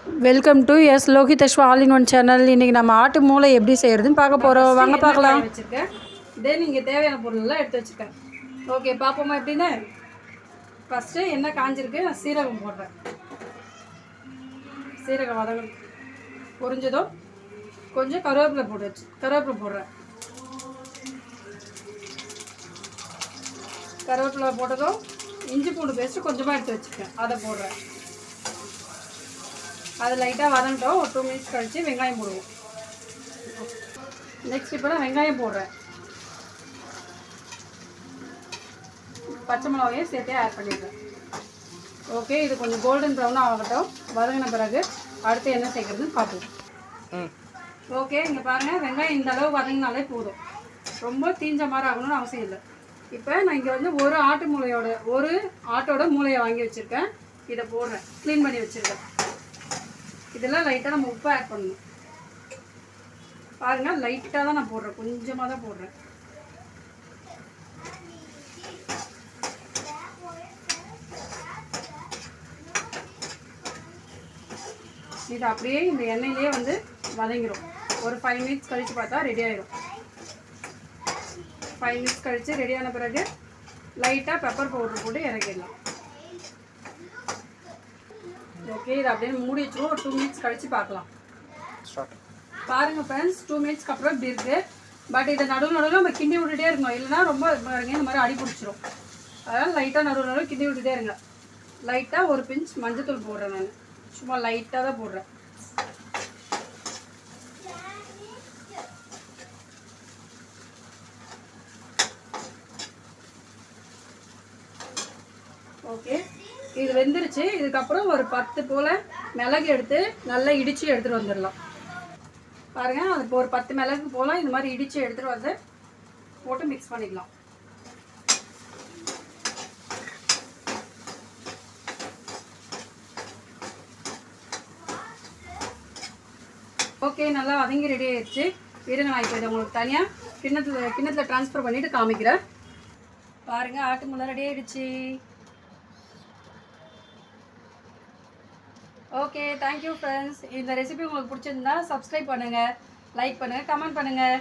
Welcome to S Lokitheshwa all in one channel. இன்றைக்கி நம்ம ஆட்டு மூளை எப்படி செய்கிறதுன்னு பார்க்க போகிறோம். வாங்க பார்க்கலாம். வச்சுருக்கேன் இதே நீங்கள் தேவையான பொருளெல்லாம் எடுத்து வச்சுருக்கேன். ஓகே, பார்ப்போமா எப்படின்னு. ஃபஸ்ட்டு என்ன காஞ்சிருக்கு, நான் சீரகம் போடுறேன். சீரகம் வதங்க பொரிஞ்சதும் கொஞ்சம் கருவேப்பிலை போடுறேன். கருவேப்பிலை போட்டதும் இஞ்சி பூண்டு பேஸ்ட்டு கொஞ்சமாக எடுத்து வச்சுருக்கேன், அதை போடுறேன். அது லைட்டாக வதங்கிட்டோம். ஒரு 2 மினிட்ஸ் கழித்து வெங்காயம் போடுவோம். நெக்ஸ்ட் இப்போ நான் வெங்காயம் போடுறேன். பச்சை மிளகாயும் சேர்த்தே ஆட் பண்ணிடுறேன். ஓகே, இது கொஞ்சம் கோல்டன் ப்ரௌனாக ஆகட்டும். வதங்கின பிறகு அடுத்து என்ன சேர்க்குறதுன்னு பார்ப்போம். ஓகே, இங்கே பாருங்கள், வெங்காயம் இந்த அளவு வதங்கினாலே போதும். ரொம்ப தீஞ்ச மாதிரி ஆகணும்னு அவசியம் இல்லை. இப்போ நான் இங்கே வந்து ஒரு ஆட்டோட மூளையை வாங்கி வச்சுருக்கேன். இதை போடுறேன். க்ளீன் பண்ணி வச்சுருக்கேன். இதெல்லாம் லைட்டாக நம்ம உப்பு ஆட் பண்ணணும். பாருங்கள், லைட்டாக தான் நான் போடுறேன், கொஞ்சமாக தான் போடுறேன். இது அப்படியே இந்த எண்ணெயிலே வந்து வதங்கிடும். ஒரு 5 மினிட்ஸ் கழித்து பார்த்தா ரெடி ஆகிடும். 5 மினிட்ஸ் கழித்து ரெடியான பிறகு லைட்டாக பெப்பர் பவுடர் போட்டு இறக்கிடலாம். ஓகே, இது அப்படியே மூடி வச்சுருவோம். ஒரு 2 மினிட்ஸ் கழித்து பார்க்கலாம். பாருங்கள் ஃப்ரெண்ட்ஸ், 2 மினிட்ஸ்க்கு அப்புறம் இப்படி இருக்குது. பட் இதை நடுவில் நம்ம கிண்டி விட்டுட்டே இருக்கணும், இல்லைனா ரொம்ப பாருங்க இந்த மாதிரி அடி பிடிச்சிரும். அதனால் லைட்டாக நடுவில் கிண்டி விட்டுட்டே இருங்க. லைட்டாக ஒரு பிஞ்ச் மஞ்சத்தூள் போடுறேன். நான் சும்மா லைட்டாக தான் போடுறேன். ஓகே, இது வெந்துருச்சு. இதுக்கப்புறம் ஒரு 10 போல் மிளகு எடுத்து நல்லா இடித்து எடுத்துகிட்டு வந்துடலாம். பாருங்கள், அது இப்போ ஒரு 10 மிளகு போல் இந்த மாதிரி இடித்து எடுத்துகிட்டு வந்து போட்டு மிக்ஸ் பண்ணிக்கலாம். ஓகே, நல்லா வதங்கி ரெடி ஆயிடுச்சு. இருங்க, நான் இப்போ இதை உங்களுக்கு தனியாக கிண்ணத்தில் ட்ரான்ஸ்ஃபர் பண்ணிவிட்டு காமிக்கிறேன். பாருங்கள், ஆட்டு மூளை ரெடி ஆயிடுச்சு. Okay, thank you friends. இந்த ரெசிபி உங்களுக்கு பிடிச்சிருந்தா சப்ஸ்கிரைப் பண்ணுங்கள், லைக் பண்ணுங்கள், கமெண்ட் பண்ணுங்கள்.